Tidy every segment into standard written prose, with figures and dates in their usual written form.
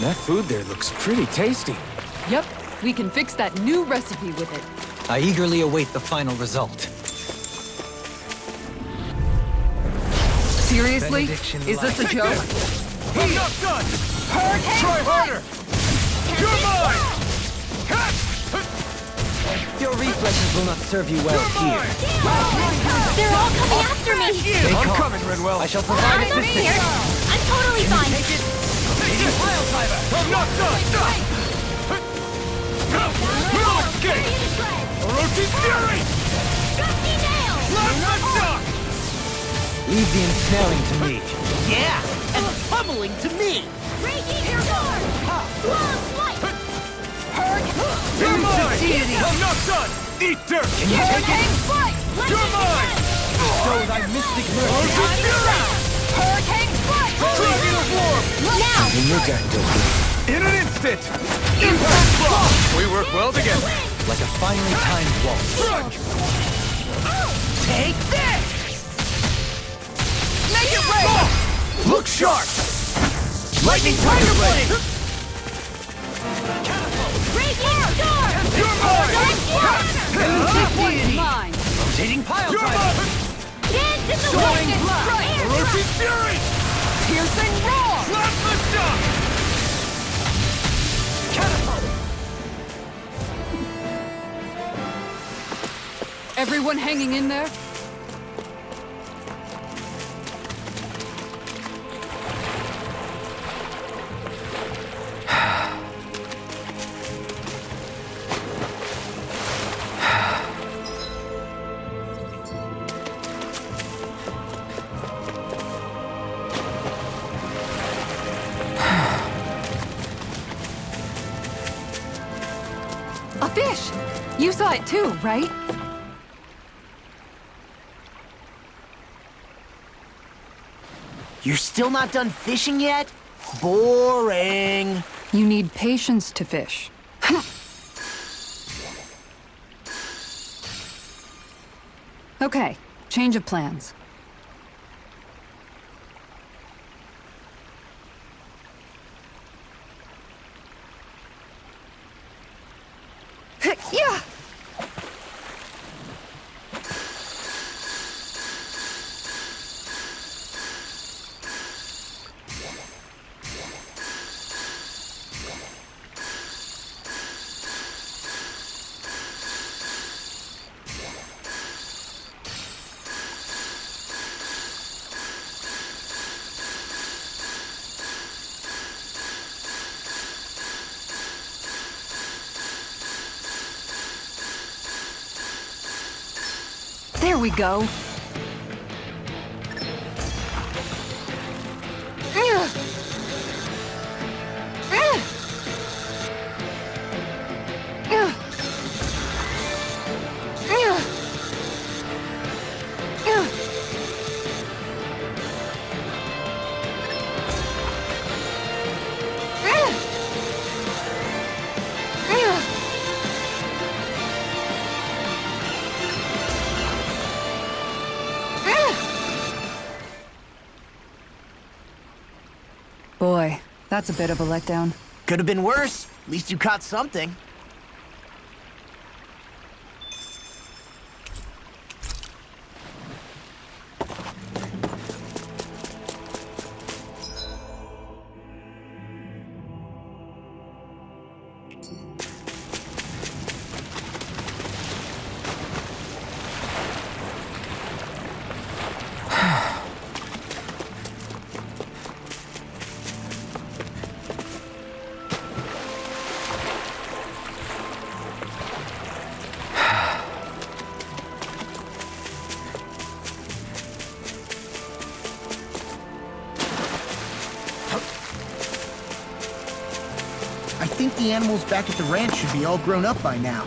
That food there looks pretty tasty. Yep, we can fix that new recipe with it. I eagerly await the final result. Seriously? Is this a joke? I'm not done! Try harder! You're mine! Your reflexes will not serve you well here. They're all coming after me! I'm coming, Redwell. I shall provide I'm assistance. scared. I'm totally fine. I'm not done! No escape! Orochi's fury! Last shock! Leave the ensnaring to me. Yeah, and the pummeling to me! Raging sword! Long flight! You're mine! I'm not done! Eat dirt! Can you take it? You're mine! Show thy mystic mercy. Orochi's fury! Hurricane flight! Dragon of War! Now! In an instant! Impact block! We work well together. Like a finely timed waltz. Crunch! Take this! Make it rain! Look sharp! Lightning Tiger Blade! Raging storm! You're mine! Mine. Rotating pile You're driver! mine! Dance in the Soaring wind! blast! Orochi's fury! Piercing roar! Plasma shock! Everyone hanging in there? A fish! You saw it too, right? You're still not done fishing yet? Boring. You need patience to fish. Okay, change of plans. Yeah! There we go. Boy, that's a bit of a letdown. Could have been worse. At least you caught something. I think the animals back at the ranch should be all grown up by now.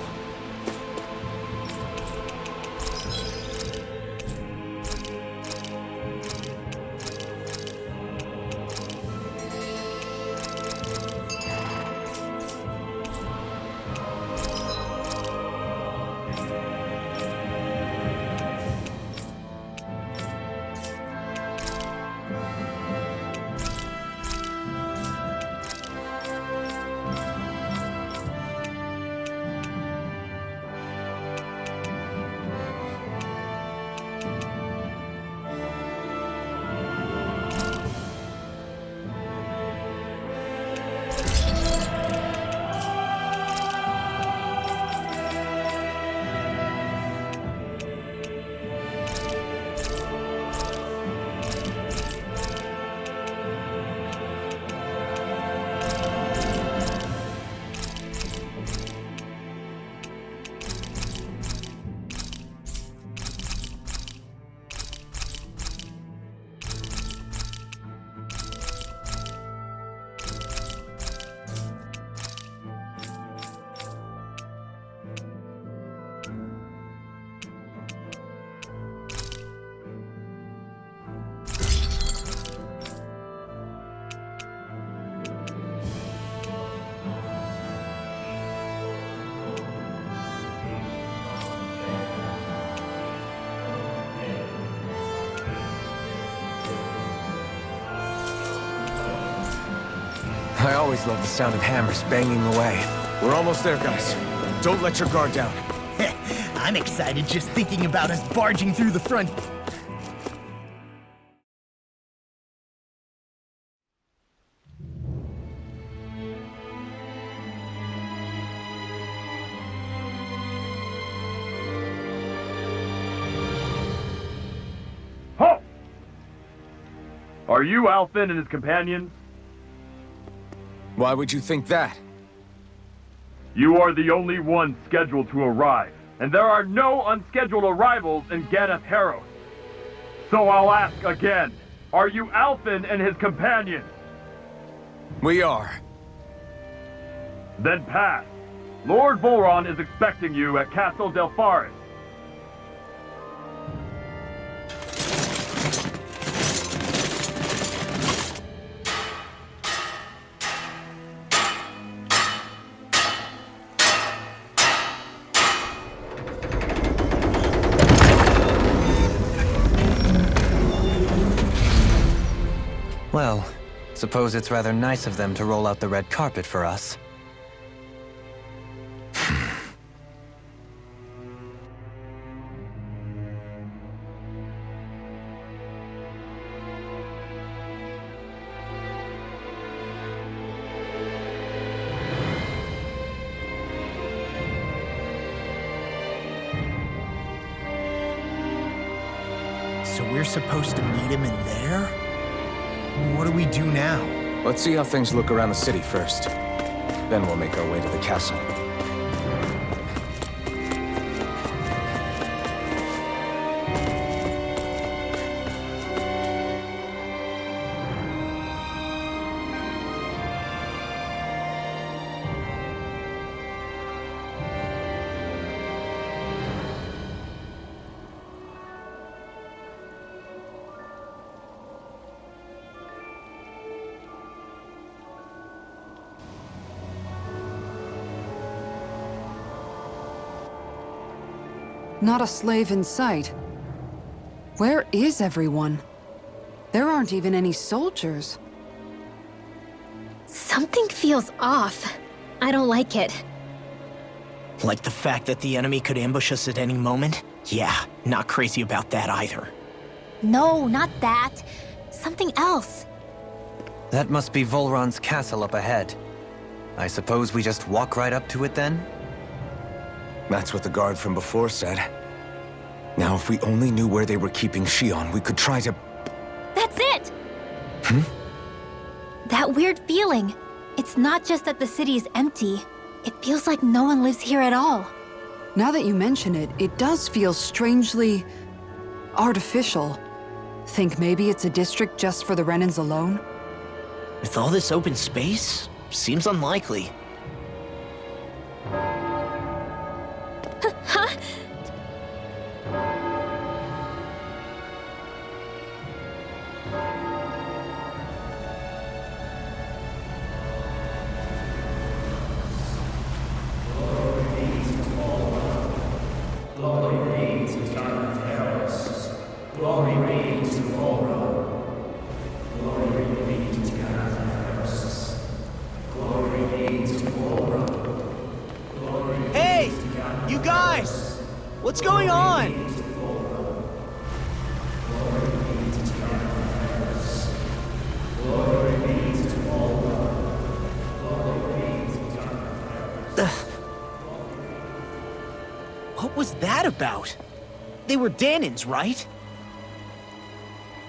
I always love the sound of hammers banging away. We're almost there, guys. Don't let your guard down. I'm excited just thinking about us barging through the front. Halt! Are you Alfin and his companions? Why would you think that? You are the only one scheduled to arrive, and there are no unscheduled arrivals in Ganath Haros. So I'll ask again, are you Alfin and his companions? We are. Then pass. Lord Volron is expecting you at Castle Delpharis. Well, suppose it's rather nice of them to roll out the red carpet for us. So we're supposed to meet him in there? What do we do now? Let's see how things look around the city first. Then we'll make our way to the castle. Not a slave in sight. Where is everyone? There aren't even any soldiers. Something feels off. I don't like it. Like the fact that the enemy could ambush us at any moment? Yeah, not crazy about that either. No, not that. Something else. That must be Volron's castle up ahead. I suppose we just walk right up to it then? That's what the guard from before said. Now, if we only knew where they were keeping Shion, we could try to... That's it! That weird feeling. It's not just that the city is empty. It feels like no one lives here at all. Now that you mention it, it does feel strangely... artificial. Think maybe it's a district just for the Renans alone? With all this open space, seems unlikely. Huh? Hey! You guys! What's going on? What was that about? They were Dahnans, right?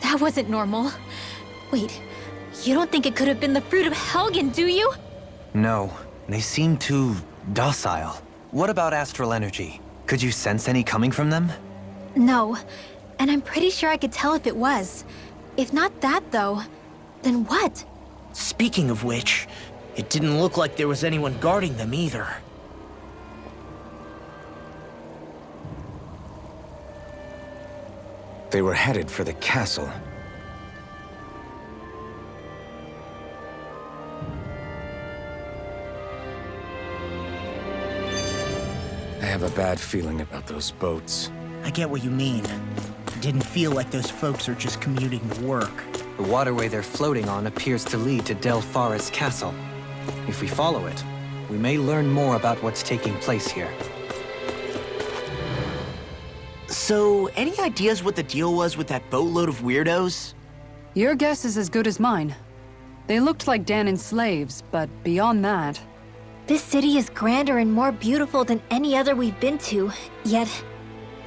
That wasn't normal. Wait, you don't think it could have been the fruit of Helgen, do you? No, they seem too docile. What about astral energy? Could you sense any coming from them? No, and I'm pretty sure I could tell if it was. If not that, though, then what? Speaking of which, it didn't look like there was anyone guarding them either. They were headed for the castle. I have a bad feeling about those boats. I get what you mean. It didn't feel like those folks are just commuting to work. The waterway they're floating on appears to lead to Del Farra's castle. If we follow it, we may learn more about what's taking place here. So, any ideas what the deal was with that boatload of weirdos? Your guess is as good as mine. They looked like Danan's slaves, but beyond that... This city is grander and more beautiful than any other we've been to, yet...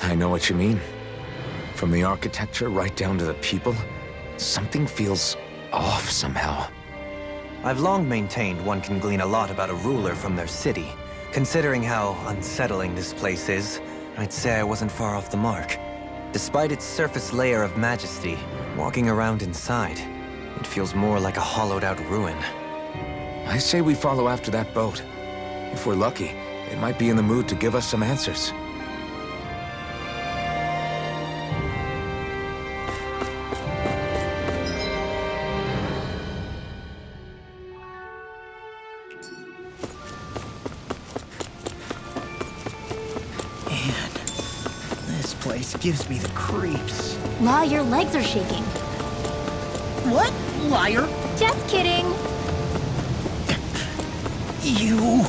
I know what you mean. From the architecture right down to the people, something feels off somehow. I've long maintained one can glean a lot about a ruler from their city. Considering how unsettling this place is, I'd say I wasn't far off the mark. Despite its surface layer of majesty, walking around inside, it feels more like a hollowed-out ruin. I say we follow after that boat. If we're lucky, it might be in the mood to give us some answers. Man, this place gives me the creeps. La, your legs are shaking. What? Liar? Just kidding. You...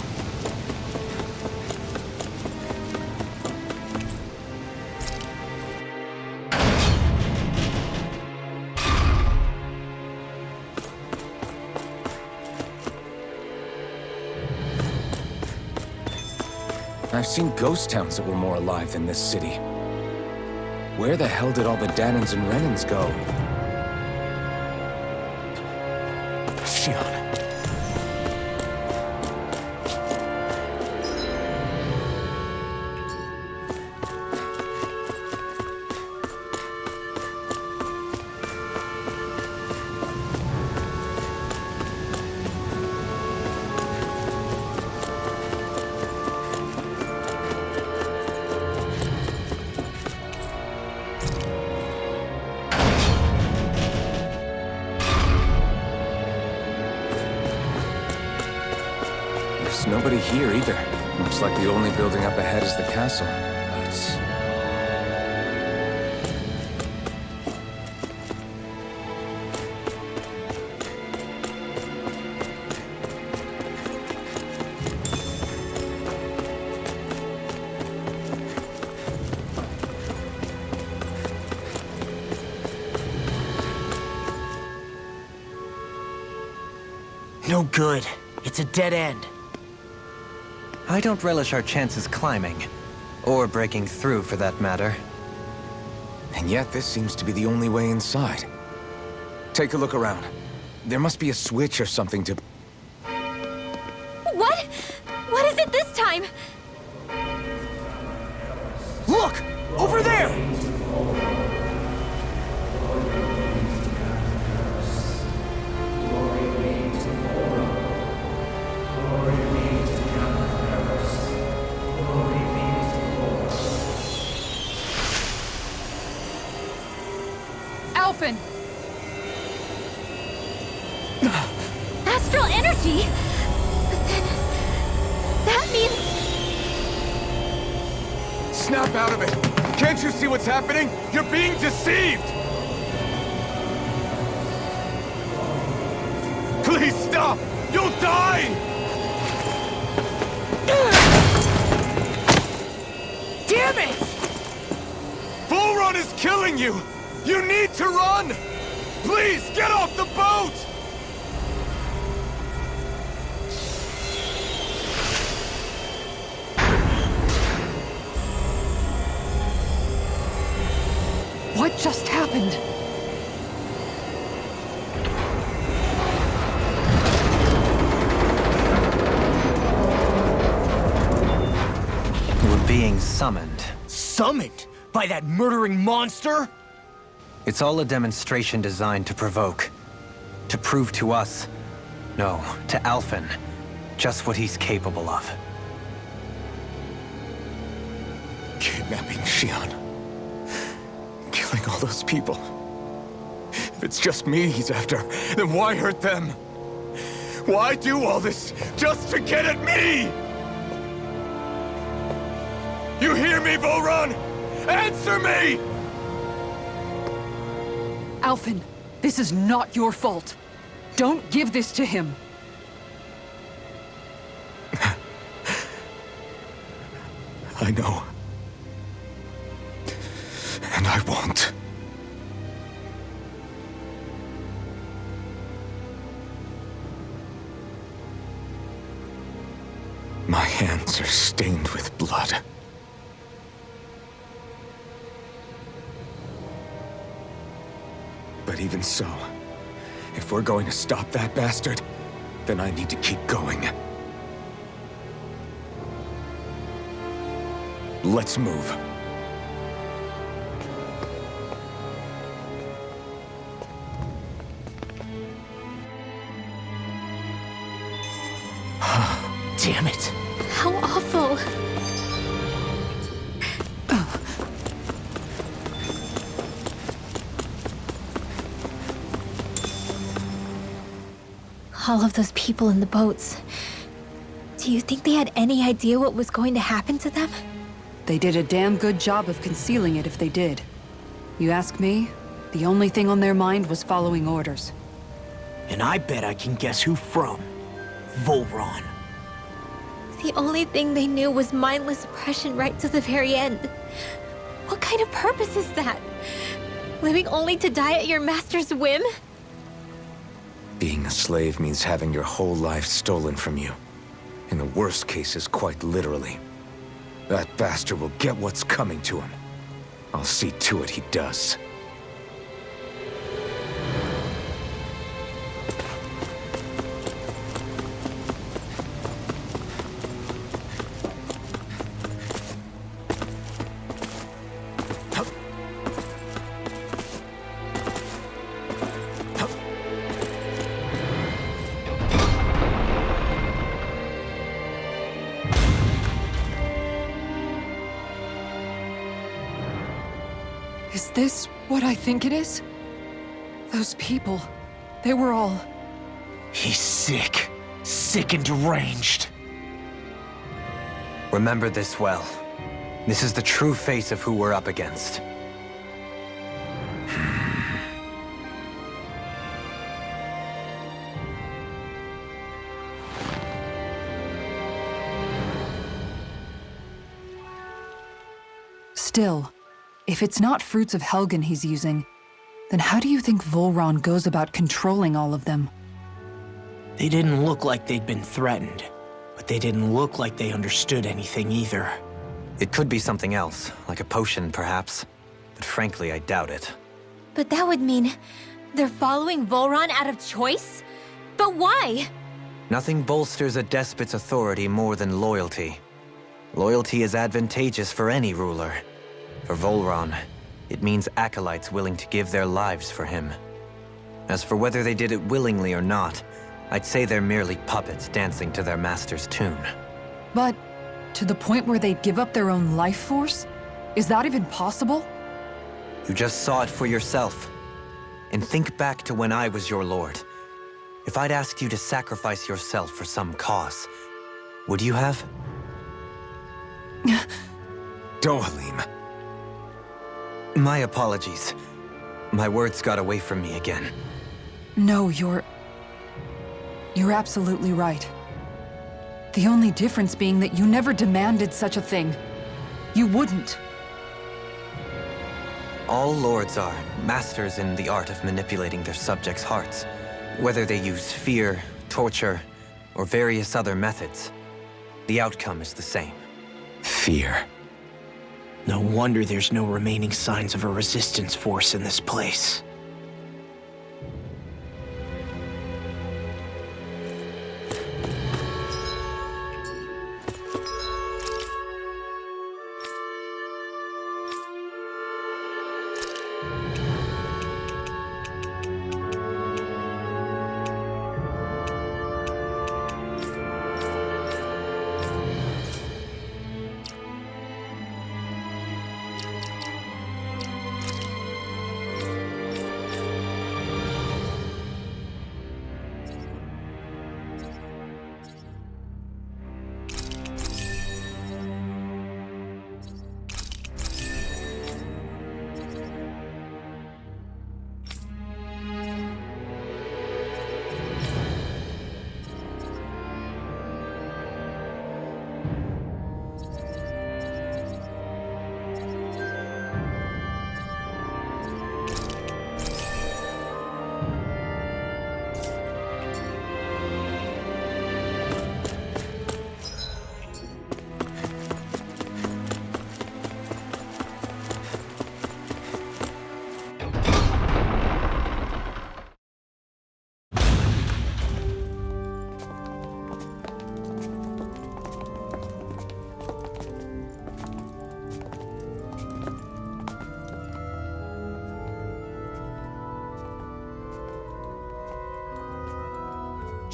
I've seen ghost towns that were more alive than this city. Where the hell did all the Dahnans and Renans go? Shion. There's nobody here either. Looks like the only building up ahead is the castle. But... No good. It's a dead end. I don't relish our chances climbing. Or breaking through, for that matter. And yet this seems to be the only way inside. Take a look around. There must be a switch or something to... What? What is it this time? Look! Over there! Alphen! Astral energy? Then... that means... Snap out of it! Can't you see what's happening? You're being deceived! Please stop! You'll die! Damn it! Bull Run is killing you! You need to run! Please, get off the boat! What just happened? We're being summoned. Summoned? By that murdering monster? It's all a demonstration designed to provoke. To prove to us, no, to Alphen, just what he's capable of. Kidnapping Shion. Killing all those people. If it's just me he's after, then why hurt them? Why do all this just to get at me? You hear me, Volron? Answer me! Alphen, This is not your fault. Don't give this to him. I know. And I won't. My hands are stained with blood. But even so, if we're going to stop that bastard, then I need to keep going. Let's move. Damn it. How awful. All of those people in the boats. Do you think they had any idea what was going to happen to them? They did a damn good job of concealing it if they did. You ask me, the only thing on their mind was following orders. And I bet I can guess who from. Volron. The only thing they knew was mindless oppression right to the very end. What kind of purpose is that? Living only to die at your master's whim? Being a slave means having your whole life stolen from you. In the worst cases, quite literally. That bastard will get what's coming to him. I'll see to it he does. Is this what I think it is? Those people, they were all... He's sick. Sick and deranged. Remember this well. This is the true face of who we're up against. Still, if it's not fruits of Helgen he's using, then how do you think Volron goes about controlling all of them? They didn't look like they'd been threatened, but they didn't look like they understood anything either. It could be something else, like a potion perhaps. But frankly, I doubt it. But that would mean they're following Volron out of choice? But why? Nothing bolsters a despot's authority more than loyalty. Loyalty is advantageous for any ruler. For Volron, it means acolytes willing to give their lives for him. As for whether they did it willingly or not, I'd say they're merely puppets dancing to their master's tune. But to the point where they'd give up their own life force? Is that even possible? You just saw it for yourself. And think back to when I was your lord. If I'd asked you to sacrifice yourself for some cause, would you have? Dohalim. My apologies. My words got away from me again. No, you're absolutely right. The only difference being that you never demanded such a thing. You wouldn't. All lords are masters in the art of manipulating their subjects' hearts. Whether they use fear, torture, or various other methods, the outcome is the same. Fear. No wonder there's no remaining signs of a resistance force in this place.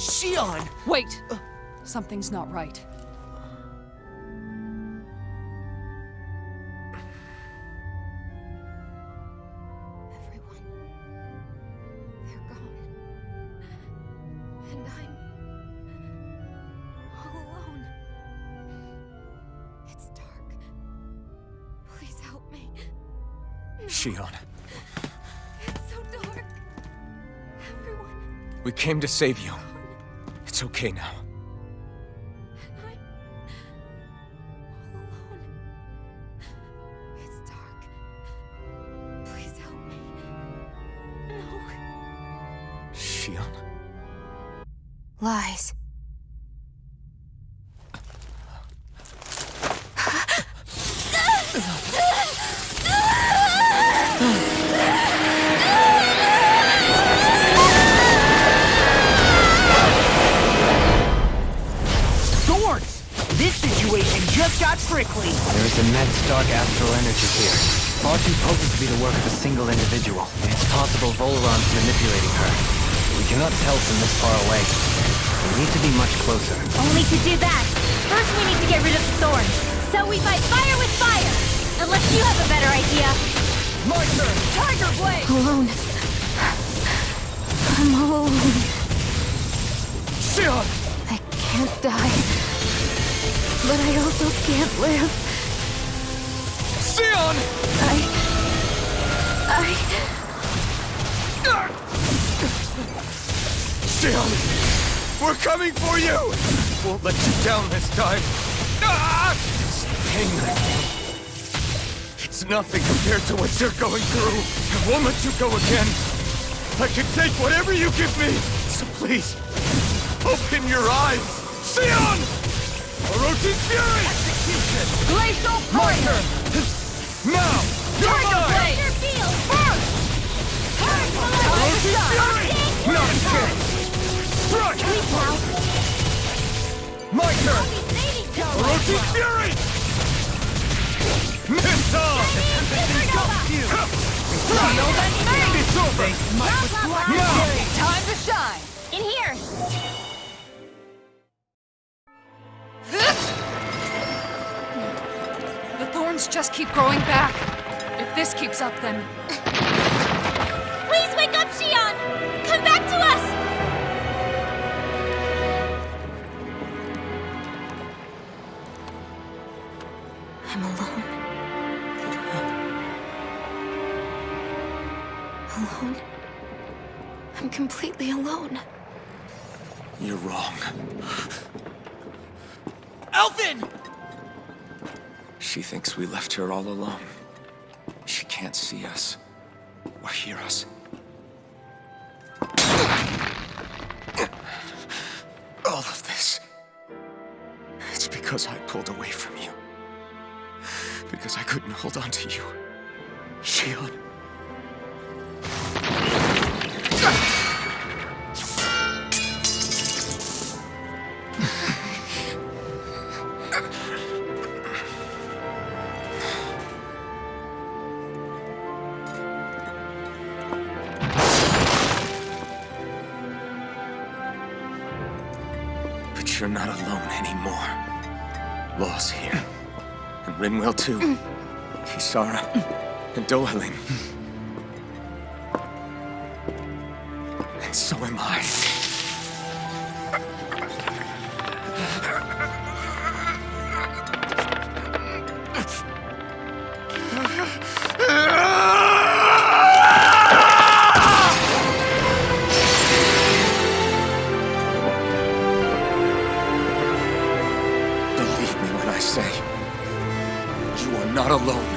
Shion! Wait! Something's not right. Everyone. They're gone. And I'm all alone. It's dark. Please help me. Shion, It's so dark. Everyone. we came to save you. It's okay now. And I'm all alone. It's dark. Please help me. No. Shion? Lies. Swords! This situation just got prickly. There is immense dark astral energy here. Far too potent to be the work of a single individual. It's possible Volron's manipulating her. We cannot tell from this far away. We need to be much closer. Only to do that, first we need to get rid of the thorns. So we fight fire with fire! Unless you have a better idea. My turn! Tiger Blade! Alone. I'm all alone. Shion! I can't die. But I also can't live. Shion! Shion! We're coming for you! Won't let you down this time. Ah! This pain I feel. It's nothing compared to what you're going through. I won't let you go again. I can take whatever you give me. So please, open your eyes. Shion! Orochi's Fury! Execution! Glacial My Fire! turn! Now! You're Tiger mine! Blade! Your field first! Orochi's Fury! Not again! Strike! Now, My turn! saving Orochi's Fury! Missile! It's over! Now! Time to shine! In here! The thorns just keep growing back. If this keeps up, then... Please wake up, Shion! Come back to us! I'm alone. Alone? I'm completely alone. You're wrong. Elfin! She thinks we left her all alone. She can't see us or hear us. All of this. It's because I pulled away from you. Because I couldn't hold on to you. Shion. But you're not alone anymore. Law's here. And Rinwell too. Kisara. And Dohalim. And so am I. Believe me when I say, you are not alone.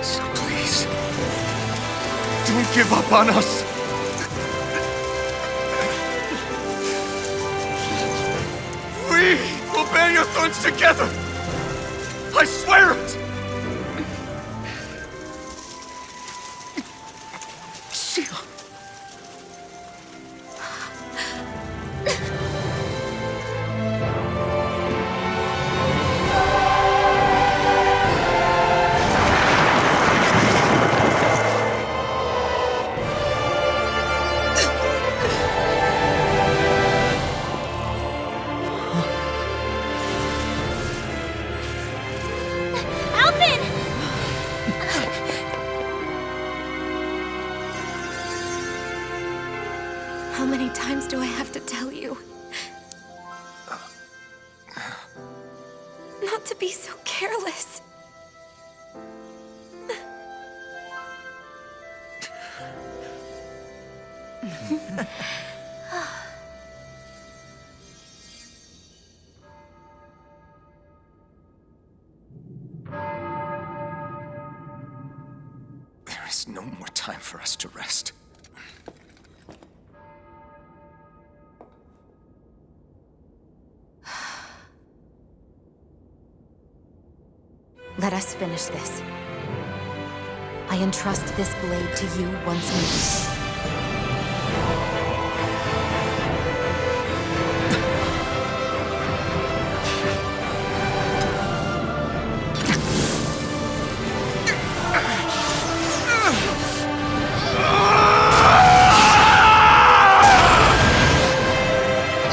So please, don't give up on us. We will bear your thorns together. I swear it. Shion. How many times do I have to tell you? Not to be so careless. There is no more time for us to rest. Let us finish this. I entrust this blade to you once more.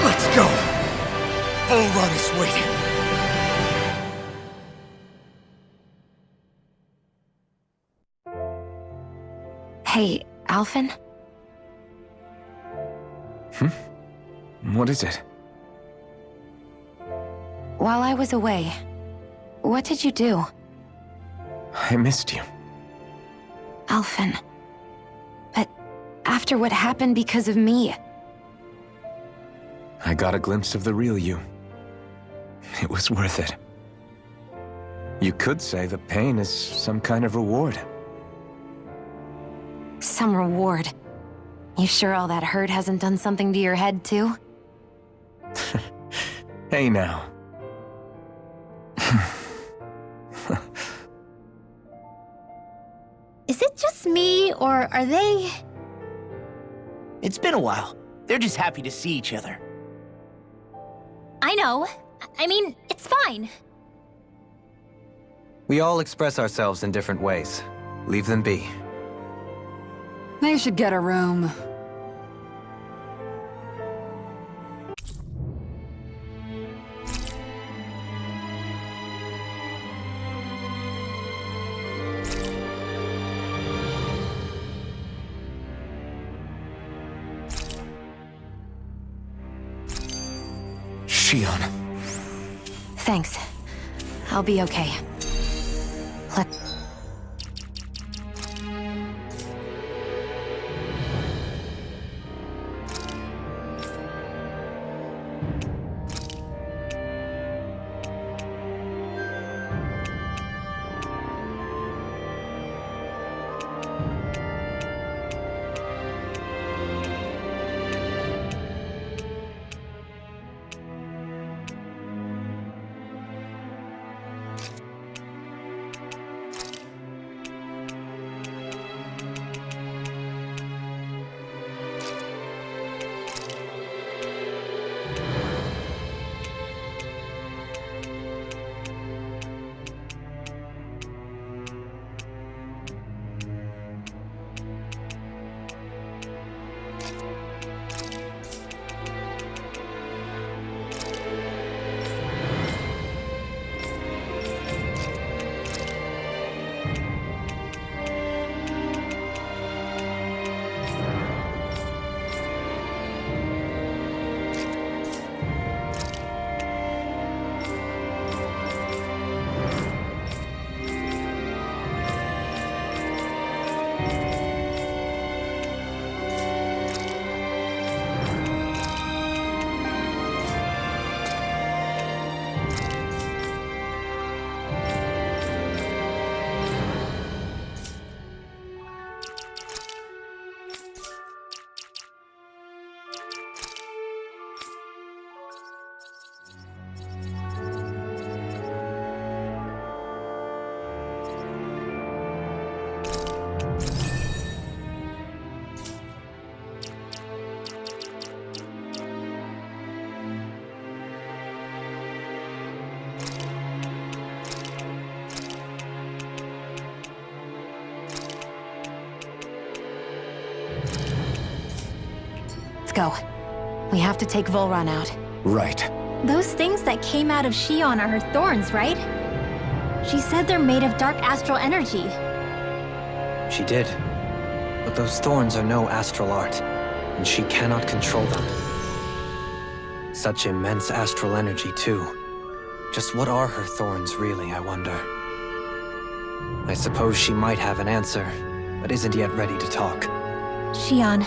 Let's go! Bull Run is waiting. Hey, Alphen? What is it? While I was away, what did you do? I missed you. Alphen. But after what happened because of me, I got a glimpse of the real you. It was worth it. You could say the pain is some kind of reward. some reward. You sure all that hurt hasn't done something to your head, too? Hey now. Is it just me, or are they... It's been a while. They're just happy to see each other. I know. I mean, it's fine. We all express ourselves in different ways. Leave them be. They should get a room. Shion. Thanks. I'll be okay. Let... Let's go. We have to take Volron out. Right. Those things that came out of Shion are her thorns, right? She said they're made of dark astral energy. She did. But those thorns are no astral art. and she cannot control them. Such immense astral energy, too. Just what are her thorns, really, I wonder? I suppose she might have an answer, but isn't yet ready to talk. Shion.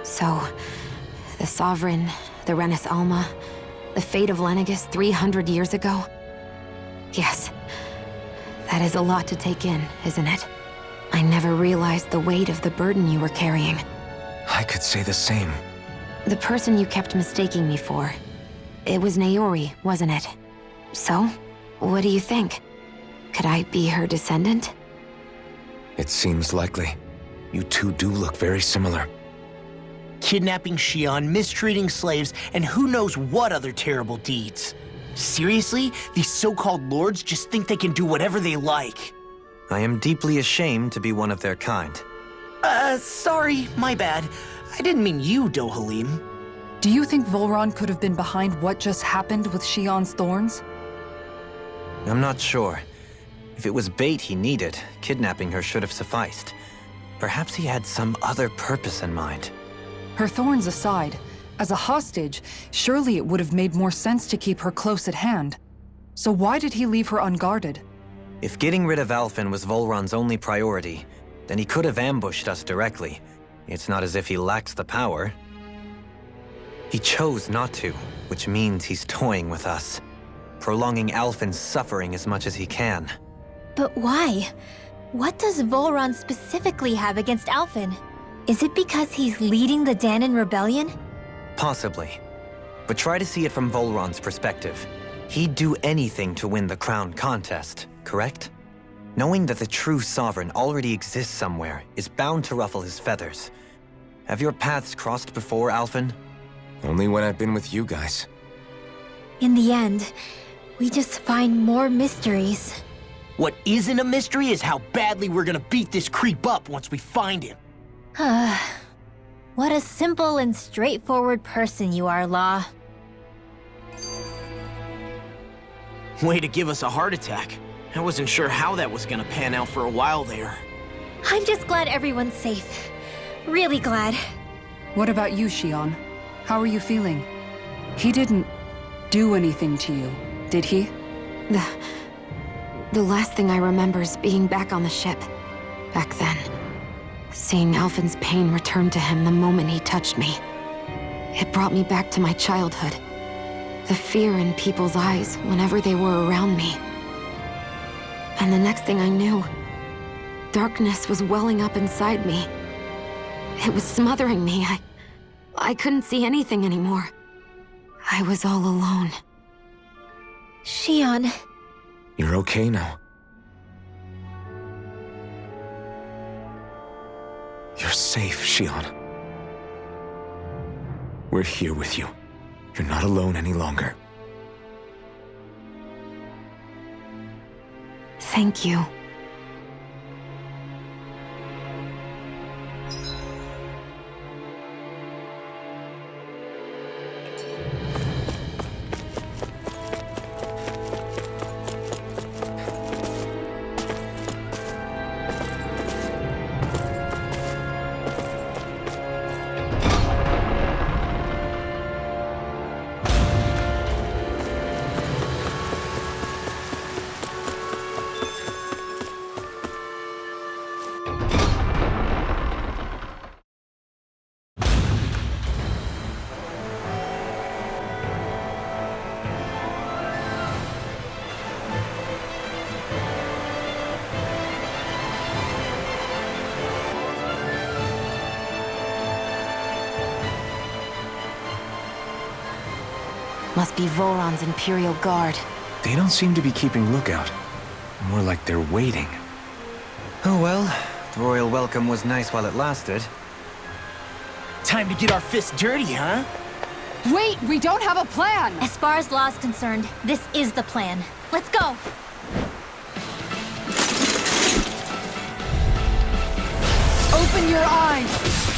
So, the Sovereign, the Renis Alma, the fate of Lenegis 300 years ago? Yes. That is a lot to take in, isn't it? I never realized the weight of the burden you were carrying. I could say the same. The person you kept mistaking me for, it was Naori, wasn't it? So, what do you think? Could I be her descendant? It seems likely. You two do look very similar. Kidnapping Shion, mistreating slaves, and who knows what other terrible deeds. Seriously? These so-called lords just think they can do whatever they like. I am deeply ashamed to be one of their kind. Sorry, my bad. I didn't mean you, Dohalim. Do you think Volron could have been behind what just happened with Shion's thorns? I'm not sure. If it was bait he needed, kidnapping her should have sufficed. Perhaps he had some other purpose in mind. Her thorns aside, as a hostage, surely it would have made more sense to keep her close at hand. So why did he leave her unguarded? If getting rid of Alphen was Volron's only priority, then he could have ambushed us directly. It's not as if he lacks the power. He chose not to, which means he's toying with us, prolonging Alphen's suffering as much as he can. But why? What does Volron specifically have against Alphen? Is it because he's leading the Dahnan rebellion? Possibly. But try to see it from Volron's perspective. He'd do anything to win the crown contest, correct? Knowing that the true sovereign already exists somewhere is bound to ruffle his feathers. Have your paths crossed before, Alphen? Only when I've been with you guys. In the end, we just find more mysteries. What isn't a mystery is how badly we're gonna beat this creep up once we find him. What a simple and straightforward person you are, Law. Way to give us a heart attack. I wasn't sure how that was gonna pan out for a while there. I'm just glad everyone's safe. Really glad. What about you, Shion? How are you feeling? He didn't do anything to you, did he? The last thing I remember is being back on the ship. Back then. Seeing Alphen's pain return to him the moment he touched me. It brought me back to my childhood. The fear in people's eyes whenever they were around me. And the next thing I knew, darkness was welling up inside me. It was smothering me. I couldn't see anything anymore. I was all alone. Shion. You're okay now. You're safe, Shion. We're here with you. You're not alone any longer. Thank you. Must be Volron's Imperial Guard. They don't seem to be keeping lookout. More like they're waiting. Oh well, the royal welcome was nice while it lasted. Time to get our fists dirty, huh? Wait, we don't have a plan! As far as Law's concerned, this is the plan. Let's go! Open your eyes!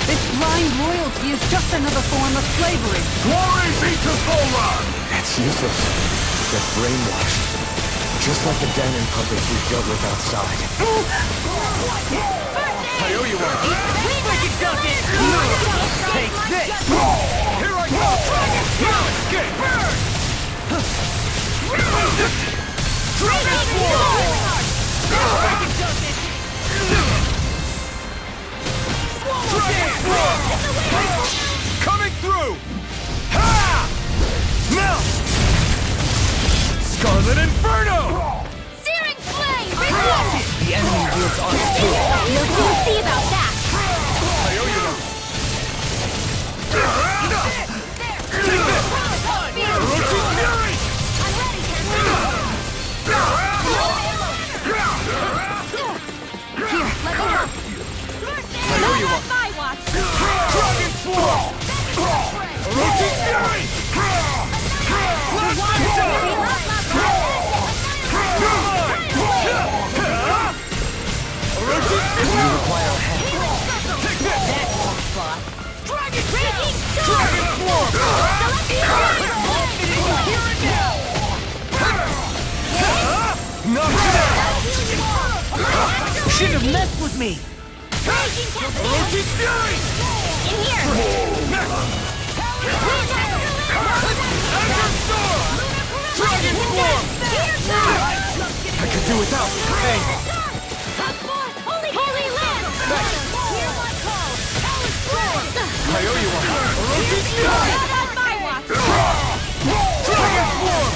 This blind loyalty is just another form of slavery. Glory be to Volron! It's useless. They're brainwashed. Just like the Dahnan puppets we dealt with outside. I owe you one. Take this! Here I go! Now escape! Coming through! Ha! Now! Scarlet Inferno! Searing flame! The enemy wields arms too. We'll see about that. I owe you one. Take this! Orochi's Fury! I'm ready, Here, let me help. I owe you one. My watch. Dragon Sword! Orochi's Fury! Blast Orochi's Fury! You require help. Take this! Dragon Breaking Dragon Swarm! Here and now! Knock it out! Shouldn't have messed with me! Orochi's Fury! In here! Ender Storm! Dragon Swarm! I could do without you. Hey! Holy Land! Hear my call! I owe you one. Orochi's Fury! My watch! Dragon Swarm!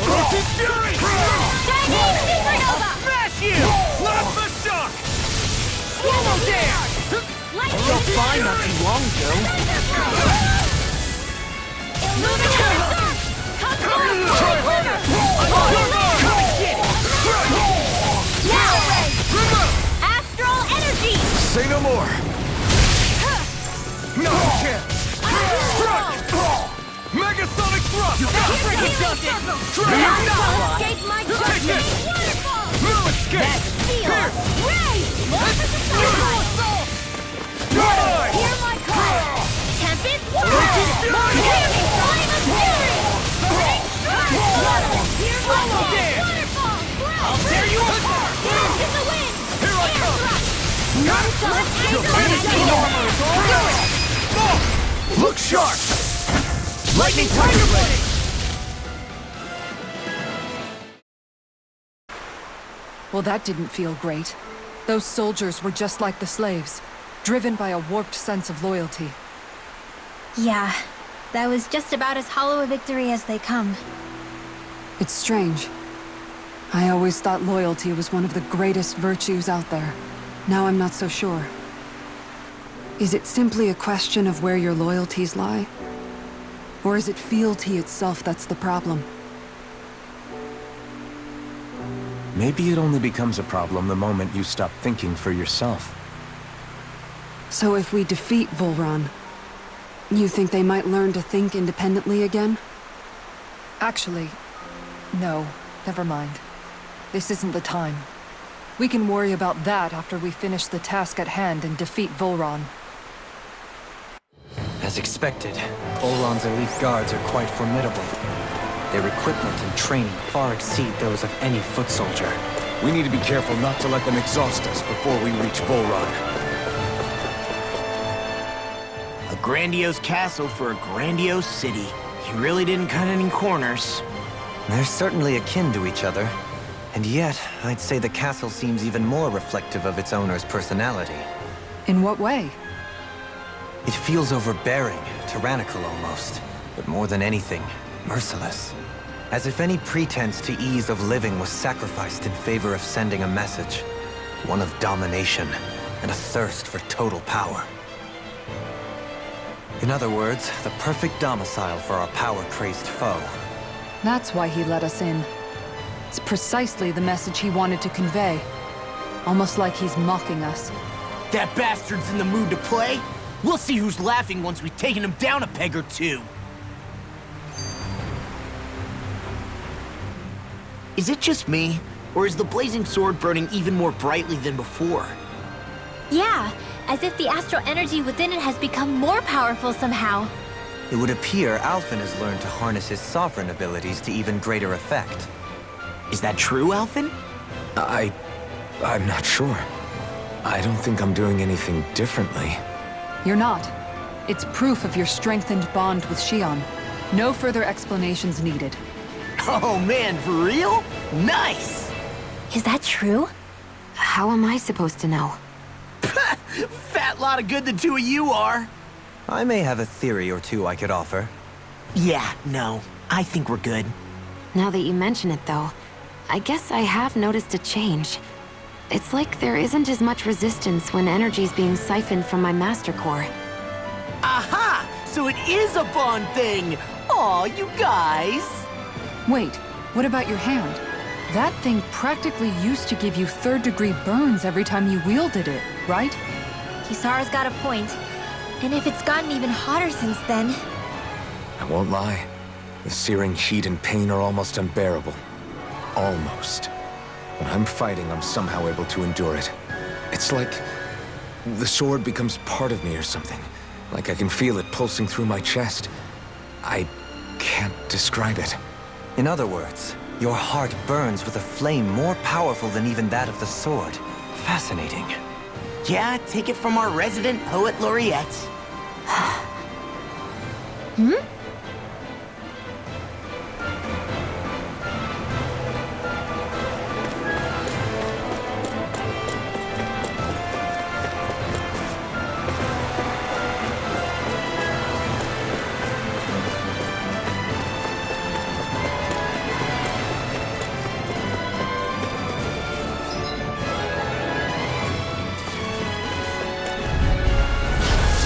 Orochi's Fury! Chinese Supernova! Smash you! Plasma Shock! Swallow Dare! So fine not too long ago. Try harder! Come and get it! Now! Astral Energy! Say no more! No chance! Struck! Megasonic Thrust! Dragon Knot! Escape my Take this! judgment! Waterfall! No escape! Seal! Here! Ray! Die! Hear my call! Tempest! Orochi's Fury! Flame of Fury! Hear my call! Dare! Waterfall! I'll tear you apart! Here in the wind! Here I come! Look sharp! Lightning Tiger Blade! Well, that didn't feel great. Those soldiers were just like the slaves, driven by a warped sense of loyalty. Yeah, that was just about as hollow a victory as they come. It's strange. I always thought loyalty was one of the greatest virtues out there. Now I'm not so sure. Is it simply a question of where your loyalties lie? Or is it fealty itself that's the problem? Maybe it only becomes a problem the moment you stop thinking for yourself. So if we defeat Volran, you think they might learn to think independently again? Actually, no. Never mind. This isn't the time. We can worry about that after we finish the task at hand and defeat Volran. As expected, Olan's elite guards are quite formidable. Their equipment and training far exceed those of any foot soldier. We need to be careful not to let them exhaust us before we reach Volran. A grandiose castle for a grandiose city. He really didn't cut any corners. They're certainly akin to each other. And yet, I'd say the castle seems even more reflective of its owner's personality. In what way? It feels overbearing, tyrannical almost. But more than anything, merciless. As if any pretense to ease of living was sacrificed in favor of sending a message. One of domination, and a thirst for total power. In other words, the perfect domicile for our power-crazed foe. That's why he let us in. It's precisely the message he wanted to convey. Almost like he's mocking us. That bastard's in the mood to play? We'll see who's laughing once we've taken him down a peg or two. Is it just me? Or is the blazing sword burning even more brightly than before? Yeah, as if the astral energy within it has become more powerful somehow. It would appear Alphen has learned to harness his sovereign abilities to even greater effect. Is that true, Alphen? I'm not sure. I don't think I'm doing anything differently. You're not. It's proof of your strengthened bond with Shion. No further explanations needed. Oh man, for real? Nice! Is that true? How am I supposed to know? Fat lot of good the two of you are. I may have a theory or two I could offer. Yeah, no. I think we're good. Now that you mention it, though, I guess I have noticed a change. It's like there isn't as much resistance when energy's being siphoned from my Master Core. Aha! So it is a Bond thing! Aw, you guys! Wait, what about your hand? That thing practically used to give you third-degree burns every time you wielded it, right? Kisara's got a point. And if it's gotten even hotter since then... I won't lie. The searing heat and pain are almost unbearable. Almost. When I'm fighting, I'm somehow able to endure it. It's like the sword becomes part of me or something. Like I can feel it pulsing through my chest. I can't describe it. In other words, your heart burns with a flame more powerful than even that of the sword. Fascinating. Yeah, take it from our resident poet laureate.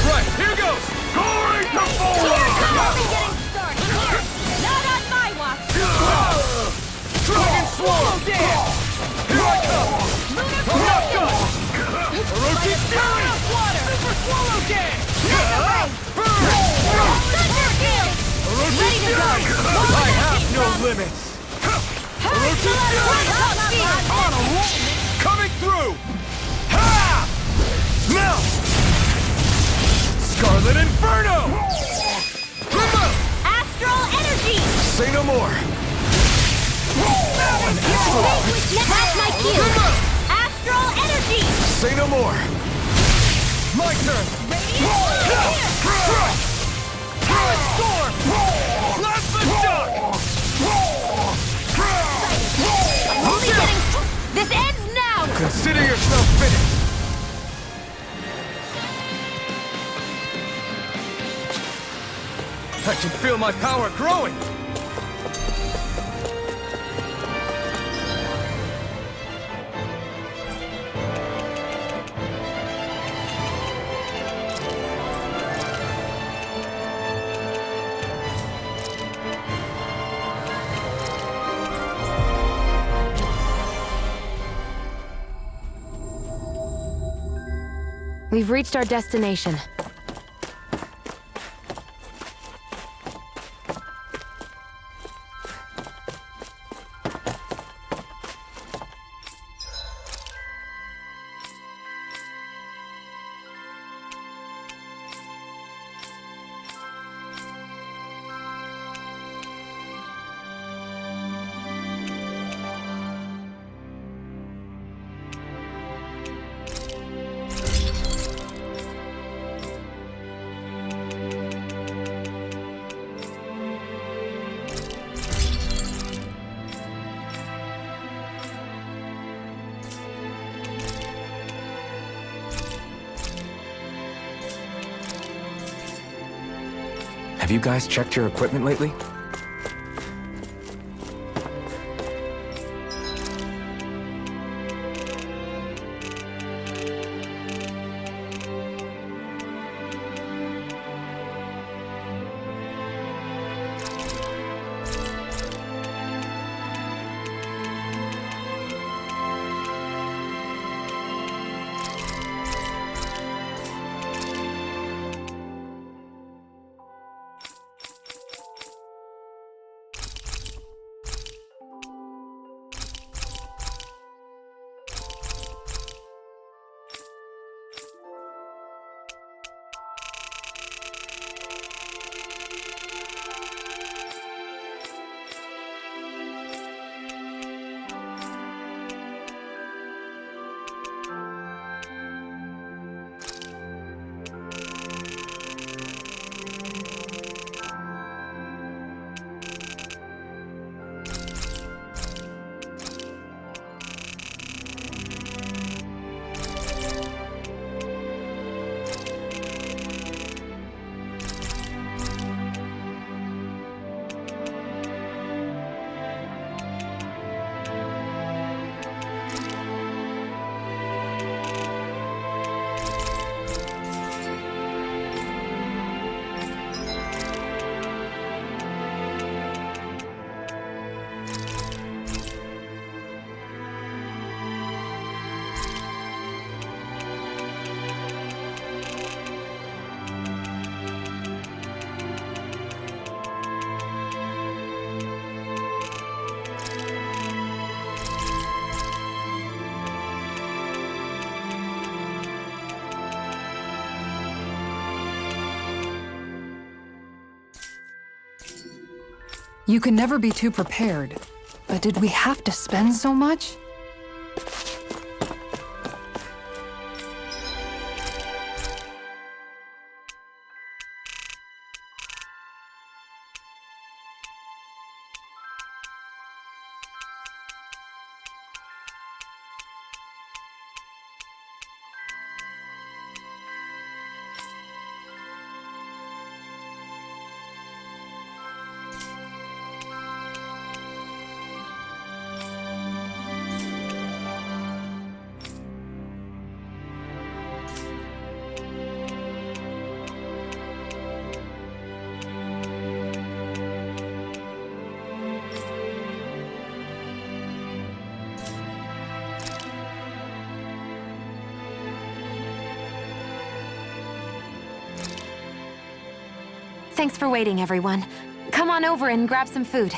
Right, here goes! Glory to Not on my watch! Dragon Swarm! Here I come! Knockout! Orochi Fury! Super Swallow Dance! Thunder Field! Orochi Fury! I have no limits! Orochi Fury! Coming through! Ha! Now! Scarlet Inferno! Astral Energy! Say no more! That's my cue! Astral Energy! Say no more! My turn! Storm! Plasma Shock! I'm only getting... This ends now! Consider yourself finished! I can feel my power growing! We've reached our destination. Have you guys checked your equipment lately? You can never be too prepared. But did we have to spend so much? Thanks for waiting, everyone. Come on over and grab some food.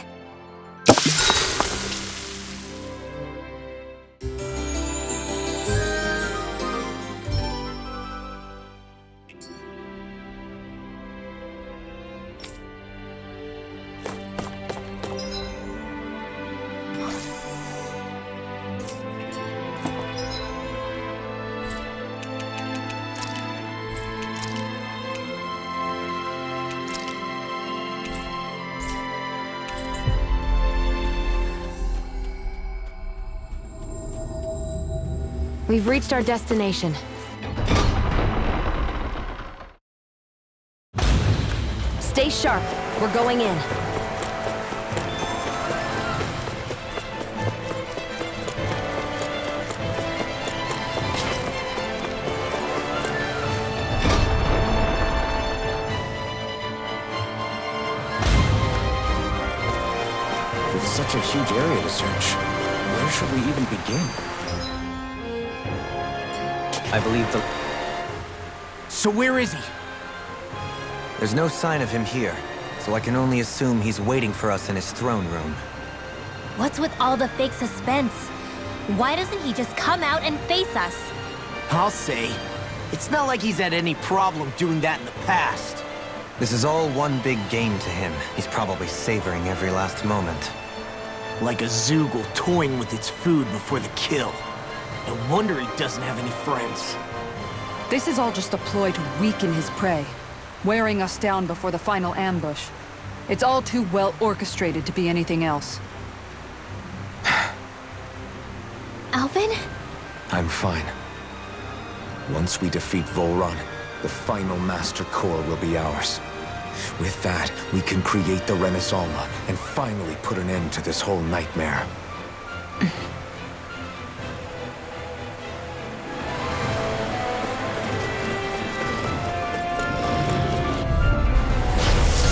We've reached our destination. Stay sharp. We're going in. With such a huge area to search, where should we even begin? I believe the... So where is he? There's no sign of him here, so I can only assume he's waiting for us in his throne room. What's with all the fake suspense? Why doesn't he just come out and face us? I'll say. It's not like he's had any problem doing that in the past. This is all one big game to him. He's probably savoring every last moment. Like a Zoogle toying with its food before the kill. No wonder he doesn't have any friends. This is all just a ploy to weaken his prey, wearing us down before the final ambush. It's all too well orchestrated to be anything else. Alvin? I'm fine. Once we defeat Volron, the final Master Core will be ours. With that, we can create the Renaissance and finally put an end to this whole nightmare.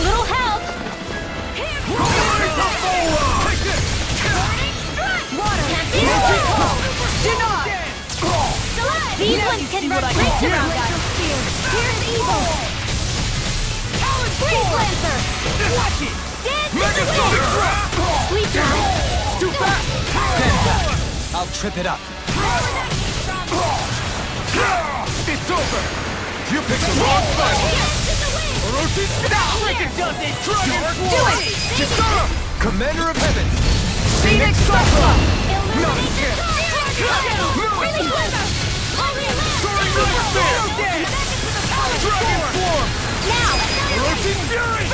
Little help! These ones can run rings around us! Here's evil! Freeze Lancer! Watch it! Dance in the wind! Sweet time! Too fast! Stand back! I'll trip it up. It's over! You picked the wrong fight! Freaking does it! Do it! Kisara! Commander of Heaven! Phoenix Cyclone! Not a chance! Really clever! Soaring River Spear! Dragon Form! Now! Orochi's Fury!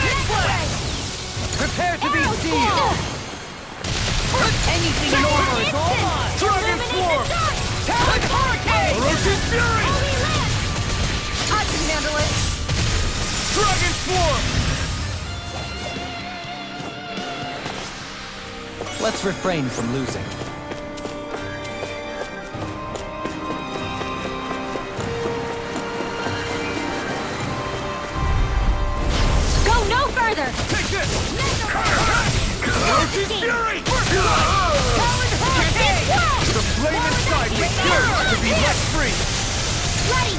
Prepare to be sealed! Anything over is all mine! Dragon Form! Talon Hurricane! Orochi's Fury! I can handle it. Dragon Form! Let's refrain from losing. Go no further! Take this! Orochi's Fury! Talon Hurricane! The flame inside refuses to be let free! Ready!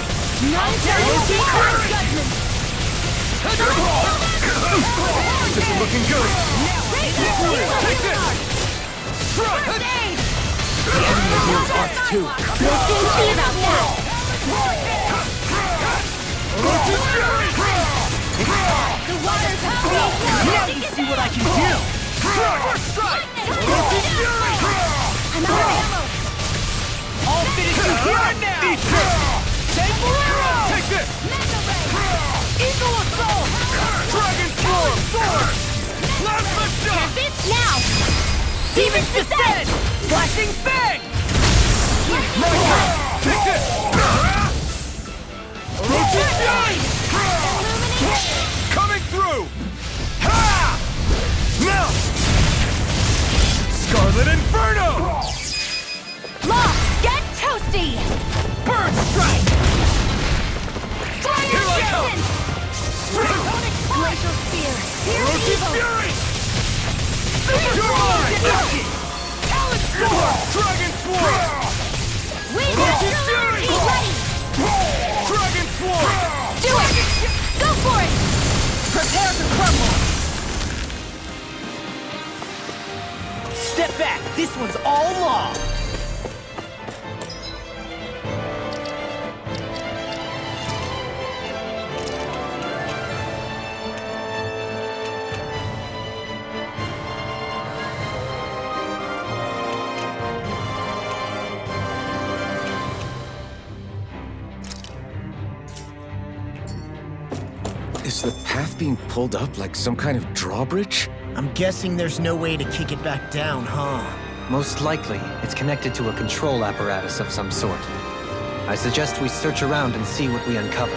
Non-terrible judgment! This is looking good! Take this! Strike! The enemy wields arts too. We'll soon see about that! Orochi's Fury! The water's helping! Now you see what I can do! First strike! I'm out of ammo! I'll finish you here and now! Eat this! Take Bolero! Take this! Eagle Assault! Dragon Swarm! Sword! Plasma Shock! Now! Demon's Descent! Flashing Fang! Take this! Orochi Fury! Coming through! Ha! Now! Scarlet Inferno! Lost! Get toasty! Bird Strike! Fire Here I Jackson! Glacial Spear! Here's Orochi evil! Fury! Super Orochi! Talon Storm! Dragon Swarm! Wind Orochi Fury! Fury! Be ready! Dragon Swarm! Do it! Go for it! Prepare to crumble! Step back! This one's all law! Is the path being pulled up like some kind of drawbridge? I'm guessing there's no way to kick it back down, huh? Most likely, it's connected to a control apparatus of some sort. I suggest we search around and see what we uncover.